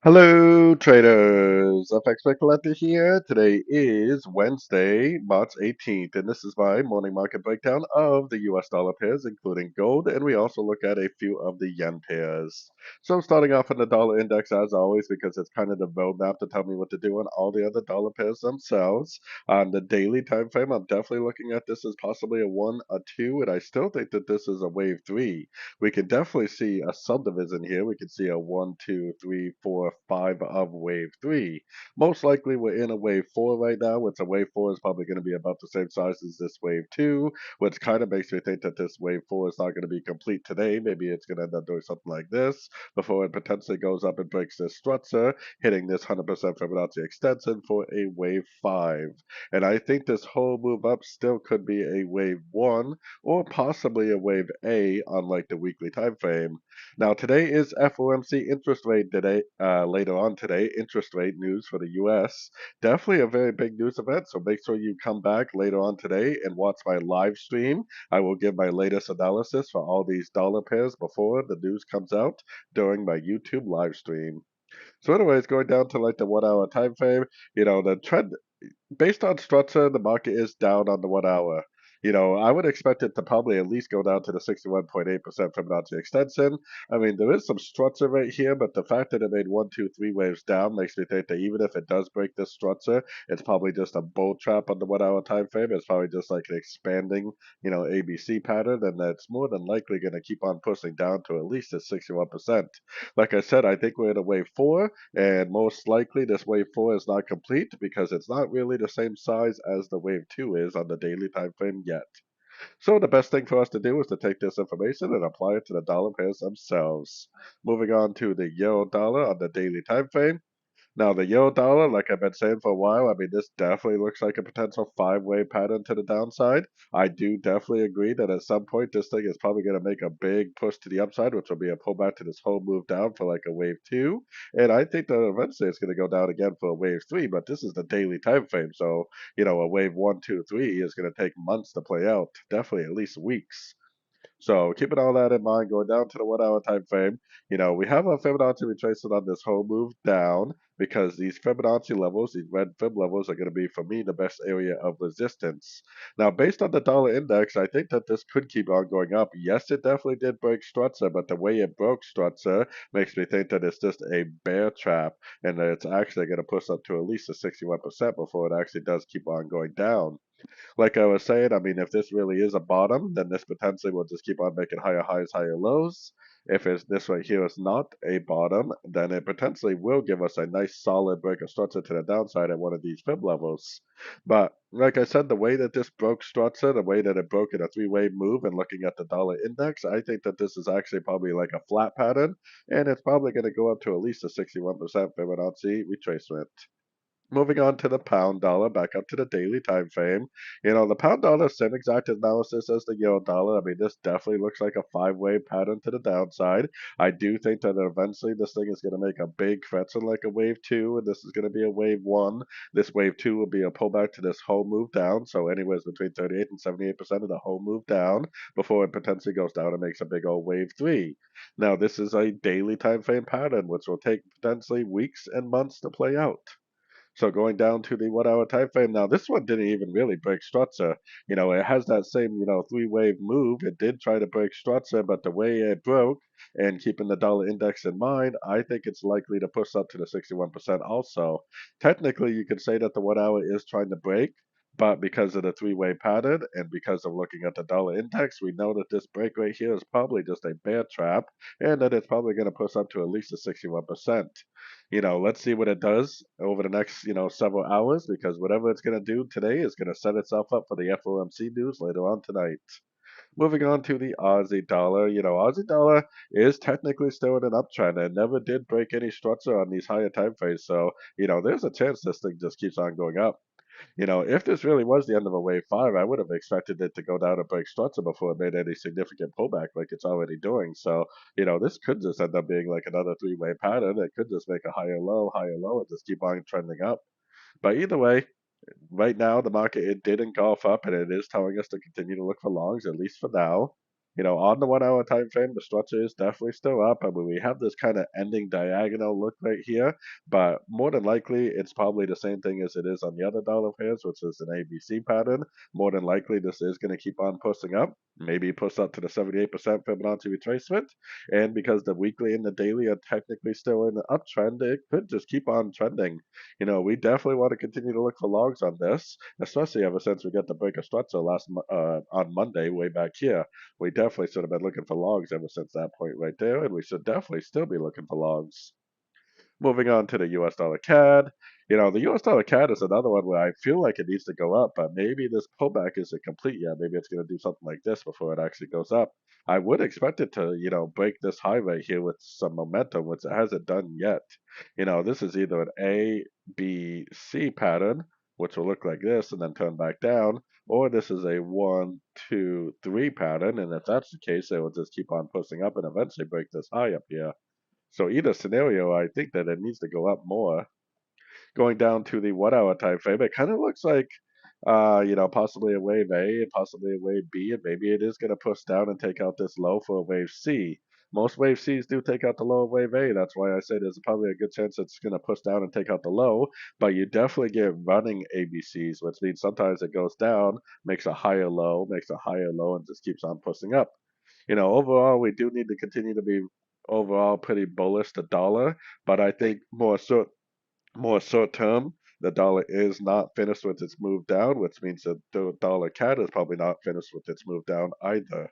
Hello, traders. FX Pip Collector here. Today is Wednesday, March 18th, and this is my morning market breakdown of the US dollar pairs, including gold, and we also look at a few of the yen pairs. So I'm starting off on the dollar index as always because it's kind of the roadmap to tell me what to do on all the other dollar pairs themselves. On the daily time frame, I'm definitely looking at this as possibly a 1, a 2, and I still think that this is a wave 3. We can definitely see a subdivision here. We can see a 1, 2, 3, 4, 5 of wave 3. Most likely we're in a wave 4 right now, which a wave 4 is probably going to be about the same size as this wave 2, which kind of makes me think that this wave 4 is not going to be complete today. Maybe it's going to end up doing something like this before it potentially goes up and breaks this structure, hitting this 100% Fibonacci extension for a wave 5. And I think this whole move up still could be a wave 1 or possibly a wave A on like the weekly time frame. Now today is FOMC interest rate today. Later on today, interest rate news for the U.S. Definitely a very big news event. So make sure you come back later on today and watch my live stream. I will give my latest analysis for all these dollar pairs before the news comes out during my YouTube live stream. So anyways, going down to like the 1 hour time frame, the trend based on structure, the market is down on the 1 hour. I would expect it to probably at least go down to the 61.8% Fibonacci extension. I mean, there is some structure right here, but the fact that it made one, two, three waves down makes me think that even if it does break this structure, it's probably just a bull trap on the 1 hour time frame. It's probably just like an expanding, ABC pattern, and that's more than likely going to keep on pushing down to at least the 61%. Like I said, I think we're in a wave 4. And most likely this wave 4 is not complete because it's not really the same size as the wave 2 is on the daily time frame yet. So the best thing for us to do is to take this information and apply it to the dollar pairs themselves. Moving on to the euro dollar on the daily time frame. Now, the euro dollar, like I've been saying for a while, I mean, this definitely looks like a potential five-way pattern to the downside. I do definitely agree that at some point this thing is probably going to make a big push to the upside, which will be a pullback to this whole move down for like a wave 2. And I think that eventually it's going to go down again for a wave 3, but this is the daily time frame. So, a wave 1, 2, 3 is going to take months to play out, definitely at least weeks. So keeping all that in mind, going down to the 1 hour time frame, we have a Fibonacci retracement on this whole move down because these Fibonacci levels, these red Fib levels, are going to be for me the best area of resistance. Now, based on the dollar index, I think that this could keep on going up. Yes, it definitely did break structure, but the way it broke structure makes me think that it's just a bear trap and that it's actually going to push up to at least a 61% before it actually does keep on going down. Like I was saying, I mean, if this really is a bottom, then this potentially will just keep on making higher highs, higher lows. If it's this right here is not a bottom, then it potentially will give us a nice solid break of structure to the downside at one of these fib levels. But like I said, the way that this broke structure, the way that it broke in a three-way move and looking at the dollar index, I think that this is actually probably like a flat pattern, and it's probably going to go up to at least a 61% Fibonacci retracement. Moving on to the pound dollar, back up to the daily time frame. The pound dollar, same exact analysis as the euro dollar. I mean, this definitely looks like a five-way pattern to the downside. I do think that eventually this thing is going to make a big correction like a wave 2, and this is going to be a wave 1. This wave 2 will be a pullback to this whole move down, so anywhere between 38 and 78% of the whole move down before it potentially goes down and makes a big old wave 3. Now, this is a daily time frame pattern, which will take potentially weeks and months to play out. So going down to the 1 hour time frame now, this one didn't even really break structure. It has that same, three-wave move. It did try to break structure, but the way it broke and keeping the dollar index in mind, I think it's likely to push up to the 61% also. Technically, you could say that the 1 hour is trying to break, but because of the three-way pattern and because of looking at the dollar index, we know that this break right here is probably just a bear trap and that it's probably going to push up to at least a 61%. Let's see what it does over the next, several hours because whatever it's going to do today is going to set itself up for the FOMC news later on tonight. Moving on to the Aussie dollar, Aussie dollar is technically still in an uptrend and never did break any structure on these higher time frames. So, there's a chance this thing just keeps on going up. If this really was the end of a wave 5, I would have expected it to go down and break structure before it made any significant pullback like it's already doing. So, this could just end up being like another three-way pattern. It could just make a higher low, and just keep on trending up. But either way, right now the market it did engulf up and it is telling us to continue to look for longs, at least for now. On the 1 hour time frame, the structure is definitely still up. I mean, we have this kind of ending diagonal look right here, but more than likely, it's probably the same thing as it is on the other dollar pairs, which is an ABC pattern. More than likely, this is going to keep on pushing up, maybe push up to the 78% Fibonacci retracement. And because the weekly and the daily are technically still in the uptrend, it could just keep on trending. We definitely want to continue to look for logs on this, especially ever since we got the break of structure on Monday way back here. We definitely should have been looking for logs ever since that point right there, and we should definitely still be looking for logs. Moving on to the US dollar CAD. The US dollar CAD is another one where I feel like it needs to go up, but maybe this pullback isn't complete yet. Maybe it's going to do something like this before it actually goes up. I would expect it to, break this high right here with some momentum, which it hasn't done yet. This is either an A, B, C pattern, which will look like this and then turn back down, or this is a 1, 2, 3 pattern, and if that's the case, it will just keep on pushing up and eventually break this high up here. So either scenario, I think that it needs to go up more. Going down to the 1 hour time frame, it kind of looks like, possibly a wave A and possibly a wave B, and maybe it is going to push down and take out this low for a wave C. Most wave C's do take out the low of wave A. That's why I say there's probably a good chance it's going to push down and take out the low, but you definitely get running ABCs, which means sometimes it goes down, makes a higher low, and just keeps on pushing up. Overall, we do need to continue to be overall pretty bullish the dollar, but I think more short term, the dollar is not finished with its move down, which means that the dollar CAD is probably not finished with its move down either.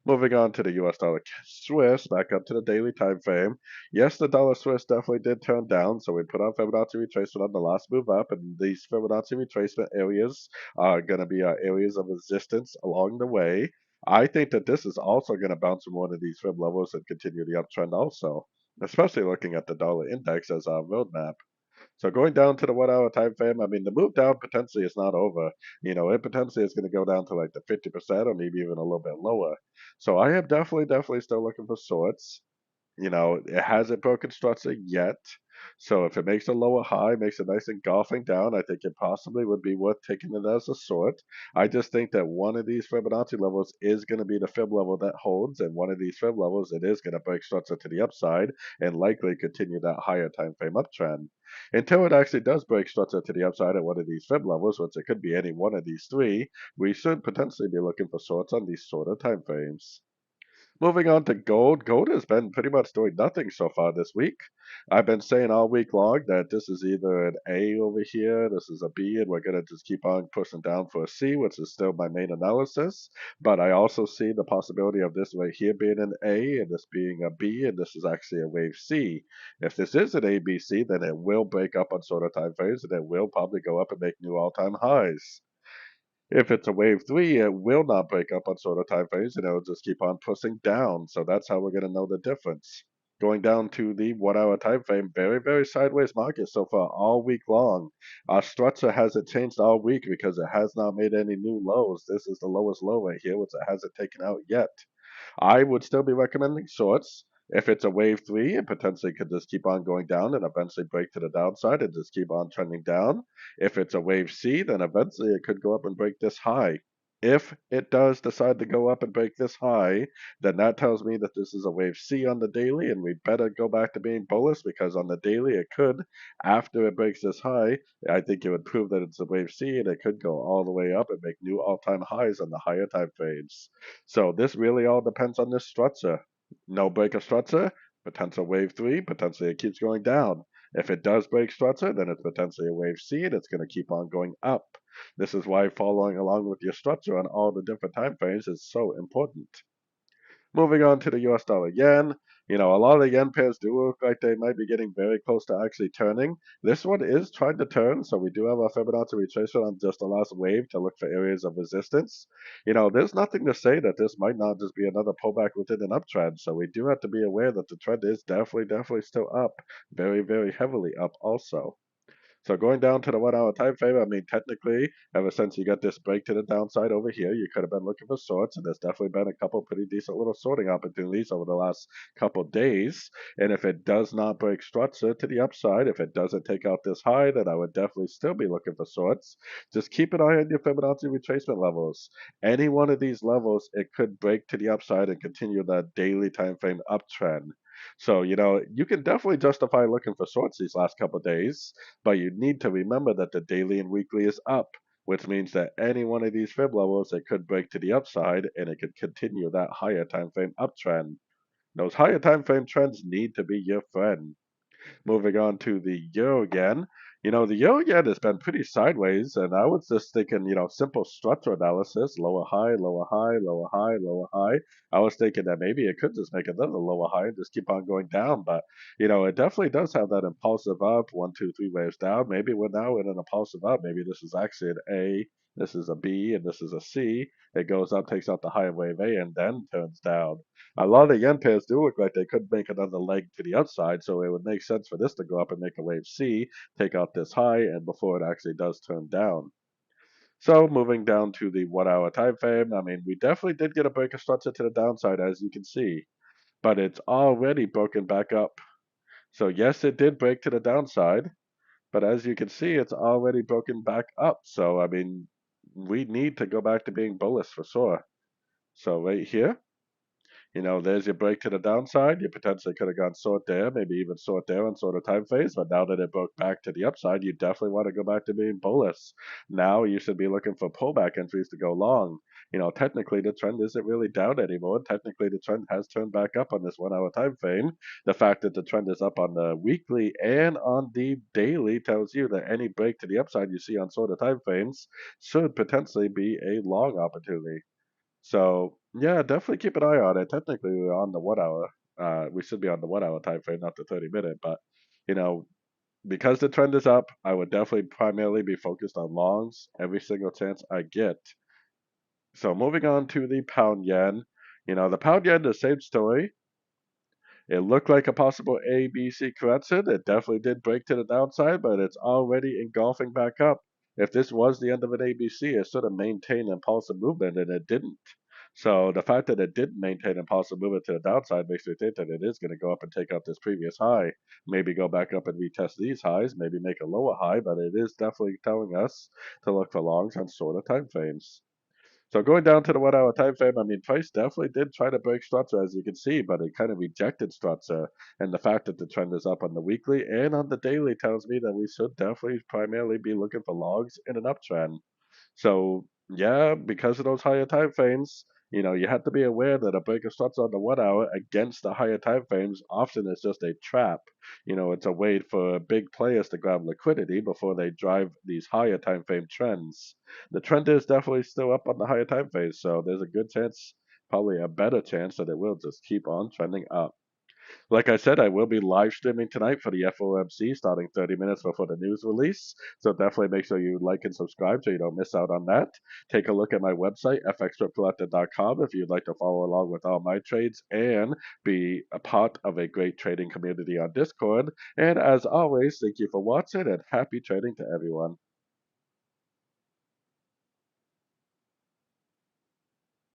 Moving on to the US dollar Swiss, back up to the daily time frame. Yes, the dollar Swiss definitely did turn down, so we put on Fibonacci retracement on the last move up, and these Fibonacci retracement areas are going to be our areas of resistance along the way. I think that this is also going to bounce from one of these fib levels and continue the uptrend also, especially looking at the dollar index as our roadmap. So going down to the 1 hour time frame, I mean, the move down potentially is not over. It potentially is going to go down to like the 50% or maybe even a little bit lower. So I am definitely still looking for shorts. It hasn't broken structure yet. So if it makes a lower high, makes a nice engulfing down, I think it possibly would be worth taking it as a short. I just think that one of these Fibonacci levels is going to be the fib level that holds, and one of these fib levels, it is going to break structure to the upside and likely continue that higher time frame uptrend. Until it actually does break structure to the upside at one of these fib levels, which it could be any one of these three, we should potentially be looking for shorts on these shorter time frames. Moving on to gold. Gold has been pretty much doing nothing so far this week. I've been saying all week long that this is either an A over here, this is a B, and we're going to just keep on pushing down for a C, which is still my main analysis. But I also see the possibility of this right here being an A, and this being a B, and this is actually a wave C. If this is an ABC, then it will break up on shorter time frames, and it will probably go up and make new all-time highs. If it's a wave three, it will not break up on shorter time frames and it'll just keep on pushing down. So that's how we're going to know the difference. Going down to the 1 hour time frame, very sideways market so far all week long. Our structure hasn't changed all week because it has not made any new lows. This is the lowest low right here, which it hasn't taken out yet. I would still be recommending shorts. If it's a wave three, it potentially could just keep on going down and eventually break to the downside and just keep on trending down. If it's a wave C, then eventually it could go up and break this high. If it does decide to go up and break this high, then that tells me that this is a wave C on the daily, and we better go back to being bullish because on the daily it could, after it breaks this high, I think it would prove that it's a wave C and it could go all the way up and make new all-time highs on the higher time frames. So this really all depends on this structure. No break of structure, potential wave three, potentially it keeps going down. If it does break structure, then it's potentially a wave C and it's going to keep on going up. This is why following along with your structure on all the different time frames is so important. Moving on to the US dollar yen. A lot of the yen pairs do look like they might be getting very close to actually turning. This one is trying to turn, so we do have a Fibonacci retracement on just the last wave to look for areas of resistance. There's nothing to say that this might not just be another pullback within an uptrend, so we do have to be aware that the trend is definitely still up, very heavily up also. So going down to the 1 hour time frame, I mean, technically, ever since you got this break to the downside over here, you could have been looking for sorts, and there's definitely been a couple pretty decent little sorting opportunities over the last couple days. And if it does not break structure to the upside, if it doesn't take out this high, then I would definitely still be looking for sorts. Just keep an eye on your Fibonacci retracement levels. Any one of these levels, it could break to the upside and continue that daily time frame uptrend. So, you can definitely justify looking for sorts these last couple of days, but you need to remember that the daily and weekly is up, which means that any one of these fib levels, it could break to the upside and it could continue that higher time frame uptrend. Those higher time frame trends need to be your friend. Moving on to the euro yen. The euro yen has been pretty sideways, and I was just thinking, simple structure analysis, lower high, lower high, lower high, lower high. I was thinking that maybe it could just make another lower high and just keep on going down, but it definitely does have that impulsive up, one, two, three waves down. Maybe we're now in an impulsive up. Maybe this is actually an A, this is a B, and this is a C. It goes up, takes out the high wave A, and then turns down. A lot of the yen pairs do look like they could make another leg to the upside, so it would make sense for this to go up and make a wave C, take out this high, and before it actually does turn down. So moving down to the 1 hour time frame, I mean, we definitely did get a break of structure to the downside, as you can see, but it's already broken back up. So yes, it did break to the downside, but as you can see, it's already broken back up. So I mean, we need to go back to being bullish for sure. So right here, there's your break to the downside. You potentially could have gone short there, maybe even short there on sort of time phase. But now that it broke back to the upside, you definitely want to go back to being bullish. Now you should be looking for pullback entries to go long. Technically the trend isn't really down anymore. Technically the trend has turned back up on this 1 hour time frame. The fact that the trend is up on the weekly and on the daily tells you that any break to the upside you see on sort of time frames should potentially be a long opportunity. So yeah, definitely keep an eye on it. Technically, we're on the 1 hour. We should be on the 1 hour time frame, not the 30-minute. But you know, because the trend is up, I would definitely primarily be focused on longs every single chance I get. So moving on to the pound yen. The pound yen, the same story. It looked like a possible ABC correction. It definitely did break to the downside, but it's already engulfing back up. If this was the end of an ABC, it should have maintained impulsive movement, and it didn't. So the fact that it did maintain impulsive movement to the downside makes me think that it is going to go up and take out this previous high. Maybe go back up and retest these highs, maybe make a lower high, but it is definitely telling us to look for longs on shorter time frames. So going down to the 1 hour time frame, I mean, price definitely did try to break structure, as you can see, but it kind of rejected structure. And the fact that the trend is up on the weekly and on the daily tells me that we should definitely primarily be looking for logs in an uptrend. So yeah, because of those higher time frames, you have to be aware that a break of structure on the 1 hour against the higher time frames often is just a trap. It's a way for big players to grab liquidity before they drive these higher time frame trends. The trend is definitely still up on the higher time phase, so there's a good chance, probably a better chance, that it will just keep on trending up. Like I said, I will be live streaming tonight for the FOMC starting 30 minutes before the news release. So definitely make sure you like and subscribe so you don't miss out on that. Take a look at my website, fxpipcollector.com, if you'd like to follow along with all my trades and be a part of a great trading community on Discord. And as always, thank you for watching and happy trading to everyone.